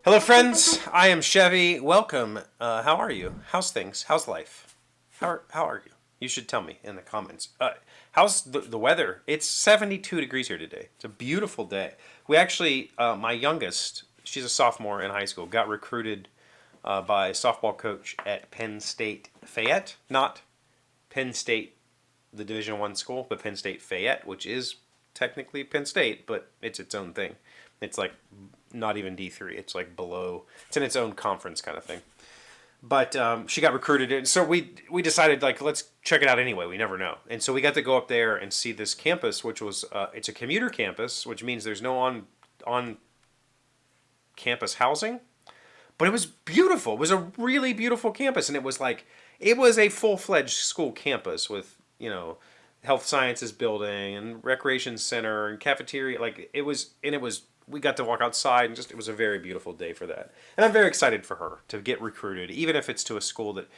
Hello, friends. I am Chevee. Welcome. How are you? How's things? How's life? How are you? You should tell me in the comments. How's the weather? It's 72 degrees here today. It's a beautiful day. We actually, my youngest, she's a sophomore in high school, got recruited by a softball coach at Penn State Fayette, not Penn State, the Division One school, but Penn State Fayette, which is technically Penn State, but it's its own thing. It's like not even D3. It's like below. It's in its own conference kind of thing. But she got recruited, and so we decided like let's check it out anyway. We never know, and so we got to go up there and see this campus, which was it's a commuter campus, which means there's no on campus housing. But it was beautiful. It was a really beautiful campus, and it was a full fledged school campus with health sciences building and recreation center and cafeteria. Like it was, and it was. We got to walk outside, and it was a very beautiful day for that. And I'm very excited for her to get recruited, even if it's to a school that,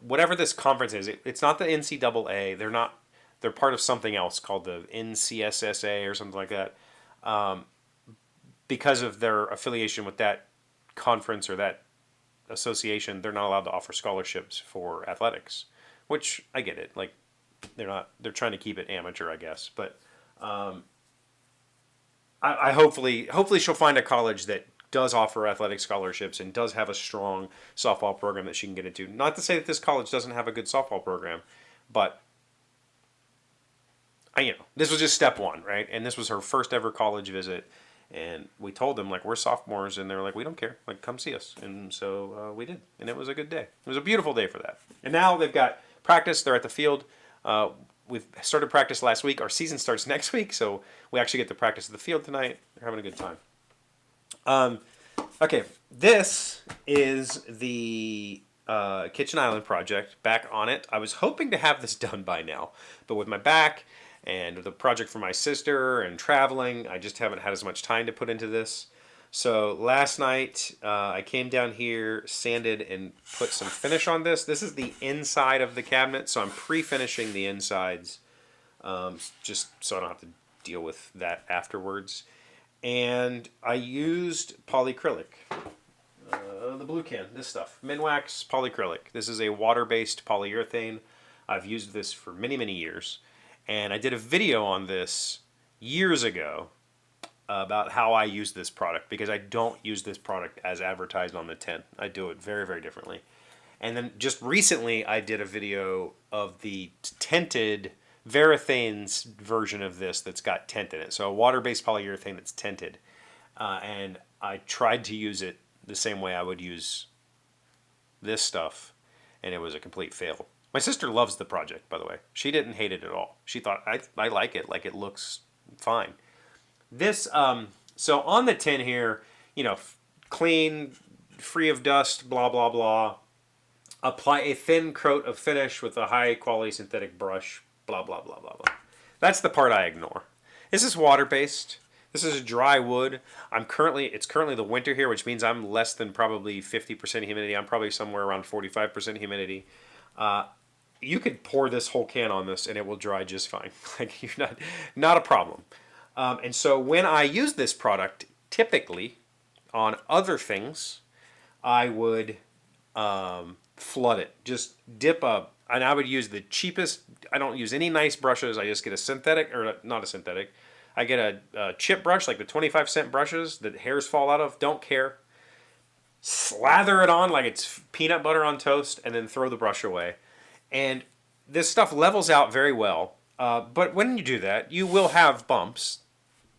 whatever this conference is. It's not the NCAA. They're not. They're part of something else called the NCSSA or something like that. Because of their affiliation with that conference or that association, they're not allowed to offer scholarships for athletics, which I get it. Like they're not. They're trying to keep it amateur, I guess. But I hopefully she'll find a college that does offer athletic scholarships and does have a strong softball program that she can get into. Not to say that this college doesn't have a good softball program, but this was just step one, right? And this was her first ever college visit, and we told them like we're sophomores, and they're like we don't care, like come see us, and so we did, and it was a good day. It was a beautiful day for that. And now they've got practice. They're at the field. We've started practice last week. Our season starts next week, so we actually get to practice at the field tonight. They're having a good time. Okay, this is the Kitchen Island project. Back on it. I was hoping to have this done by now, but with my back and the project for my sister and traveling, I just haven't had as much time to put into this. So last night I came down here, sanded, and put some finish on this. This is the inside of the cabinet, so I'm pre-finishing the insides just so I don't have to deal with that afterwards. And I used Polycrylic, the blue can, this stuff. Minwax Polycrylic. This is a water-based polyurethane. I've used this for many, many years. And I did a video on this years ago about how I use this product, because I don't use this product as advertised on the tin. I do it very, very differently. And then just recently I did a video of the tinted Varathane's version of this that's got tint in it. So a water-based polyurethane that's tinted. And I tried to use it the same way I would use this stuff, and it was a complete fail. My sister loves the project, by the way. She didn't hate it at all. She thought, I like it. Like, it looks fine. This, so on the tin here, clean, free of dust, blah, blah, blah. Apply a thin coat of finish with a high quality synthetic brush, blah, blah, blah, blah, blah. That's the part I ignore. This is water-based. This is dry wood. It's currently the winter here, which means I'm less than probably 50% humidity. I'm probably somewhere around 45% humidity. You could pour this whole can on this and it will dry just fine. Like, you're not a problem. And so when I use this product, typically on other things, I would flood it. Just dip up, and I would use the cheapest. I don't use any nice brushes. I just get a synthetic, or not a synthetic. I get a chip brush, like the 25-cent brushes that hairs fall out of. Don't care. Slather it on like it's peanut butter on toast, and then throw the brush away. And this stuff levels out very well. But when you do that, you will have bumps.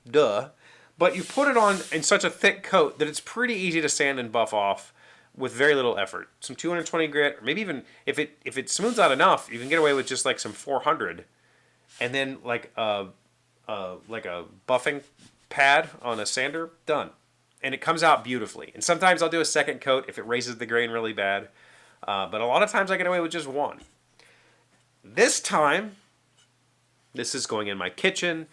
Duh. But you put it on in such a thick coat that it's pretty easy to sand and buff off with very little effort. Some 220 grit, or maybe even if it smooths out enough, you can get away with just like some 400, and then like a buffing pad on a sander, done. And it comes out beautifully. And sometimes I'll do a second coat if it raises the grain really bad. But a lot of times I get away with just one. This time, this is going in my kitchen.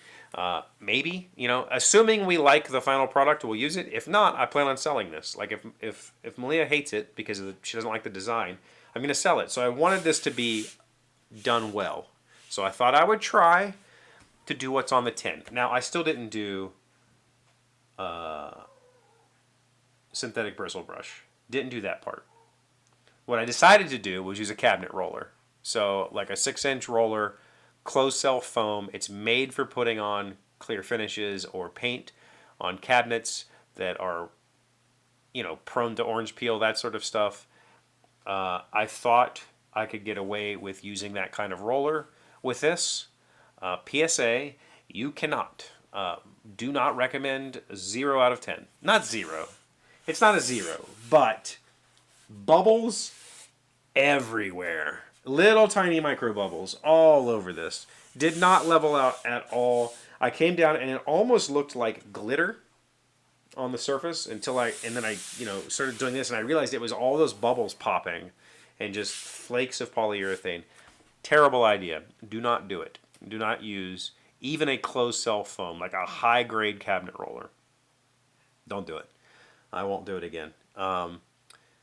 Maybe, assuming we like the final product, we'll use it. If not, I plan on selling this. Like if Malia hates it because she doesn't like the design, I'm going to sell it. So I wanted this to be done well. So I thought I would try to do what's on the tin. Now, I still didn't do synthetic bristle brush. Didn't do that part. What I decided to do was use a cabinet roller. So like a 6-inch roller, closed cell foam. It's made for putting on clear finishes or paint on cabinets that are, you know, prone to orange peel, that sort of stuff. I thought I could get away with using that kind of roller with this. PSA, you cannot. Do not recommend 0 out of 10. Not 0. It's not a 0, but bubbles everywhere. Little tiny micro bubbles all over this. Did not level out at all. I came down and it almost looked like glitter on the surface and then I, you know, started doing this and I realized it was all those bubbles popping and just flakes of polyurethane. Terrible idea. Do not do it. Do not use even a closed cell foam, like a high grade cabinet roller. Don't do it. I won't do it again.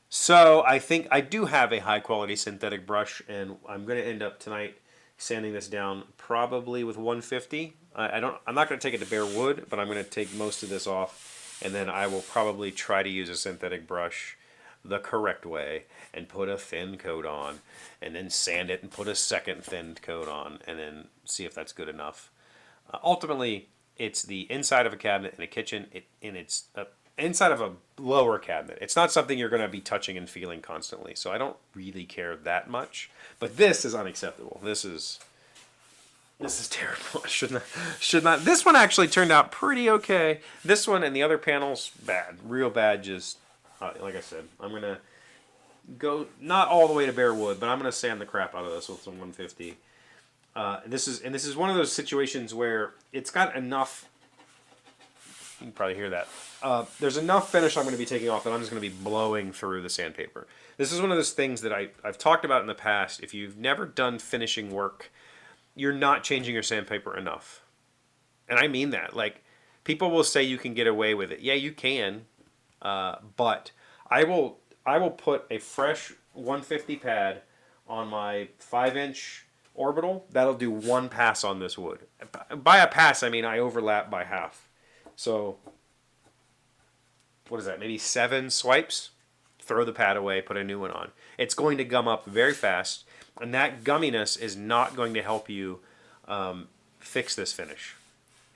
So I think I do have a high quality synthetic brush, and I'm going to end up tonight sanding this down probably with 150. I'm not going to take it to bare wood, but I'm going to take most of this off, and then I will probably try to use a synthetic brush the correct way and put a thin coat on, and then sand it and put a second thin coat on, and then see if that's good enough. Ultimately, it's the inside of a cabinet in a kitchen, and it's inside of a lower cabinet. It's not something you're going to be touching and feeling constantly, so I don't really care that much. But this is unacceptable. This is terrible. I should not. This one actually turned out pretty okay. This one and the other panels, bad, real bad. Just like I said, I'm gonna go not all the way to bare wood, but I'm gonna sand the crap out of this with some 150. This is one of those situations where it's got enough. You can probably hear that. There's enough finish I'm going to be taking off that I'm just going to be blowing through the sandpaper. This is one of those things that I've talked about in the past. If you've never done finishing work, you're not changing your sandpaper enough. And I mean that. Like, people will say you can get away with it. Yeah, you can. But I will put a fresh 150 pad on my 5-inch orbital. That'll do one pass on this wood. By a pass, I mean I overlap by half. So, what is that? Maybe 7 swipes? Throw the pad away, put a new one on. It's going to gum up very fast, and that gumminess is not going to help you fix this finish.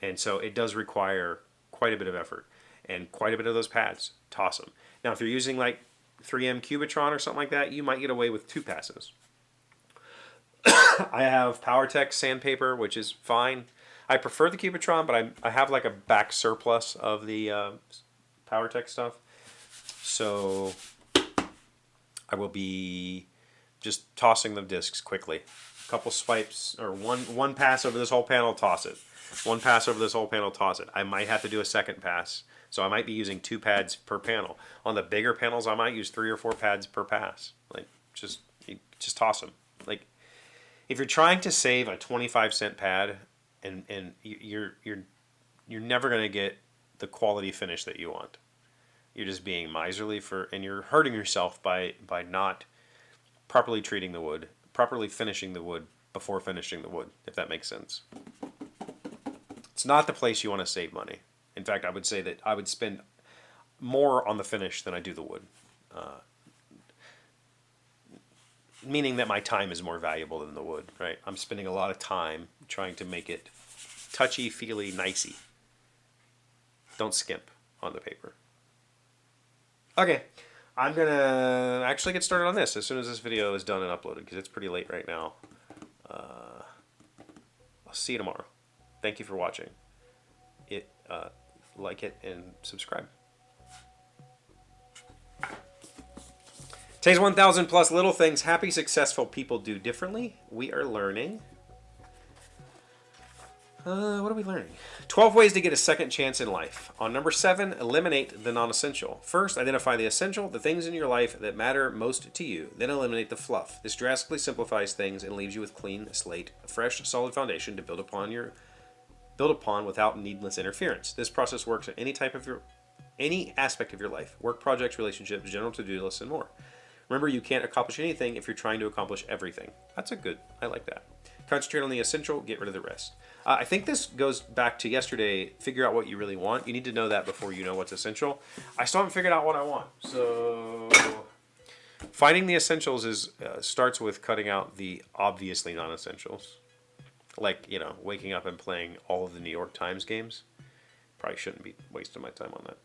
And so it does require quite a bit of effort and quite a bit of those pads. Toss them. Now, if you're using like 3M Cubitron or something like that, you might get away with 2 passes. I have PowerTech sandpaper, which is fine. I prefer the Cubitron, but I have like a back surplus of the PowerTech stuff. So I will be just tossing the discs quickly. A couple swipes, or one pass over this whole panel, toss it. One pass over this whole panel, toss it. I might have to do a second pass. So I might be using 2 pads per panel. On the bigger panels, I might use 3 or 4 pads per pass. Like, just toss them. Like, if you're trying to save a 25-cent pad, and you're never going to get the quality finish that you want. You're just being miserly and you're hurting yourself by not properly treating the wood, properly finishing the wood before finishing the wood, if that makes sense. It's not the place you want to save money. In fact, I would say that I would spend more on the finish than I do the wood. Meaning that my time is more valuable than the wood, right? I'm spending a lot of time trying to make it touchy, feely, nicey. Don't skimp on the paper. Okay, I'm going to actually get started on this as soon as this video is done and uploaded, because it's pretty late right now. I'll see you tomorrow. Thank you for watching. Like it and subscribe. Today's 1,000 plus little things happy, successful people do differently. We are learning. What are we learning? 12 ways to get a second chance in life. On number 7, eliminate the non-essential. First, identify the essential, the things in your life that matter most to you. Then eliminate the fluff. This drastically simplifies things and leaves you with clean slate, a fresh, solid foundation to build upon without needless interference. This process works at any aspect of your life: work, projects, relationships, general to-do lists, and more. Remember, you can't accomplish anything if you're trying to accomplish everything. I like that. Concentrate on the essential, get rid of the rest. I think this goes back to yesterday. Figure out what you really want. You need to know that before you know what's essential. I still haven't figured out what I want. So finding the essentials is starts with cutting out the obviously non-essentials. Like, waking up and playing all of the New York Times games. Probably shouldn't be wasting my time on that.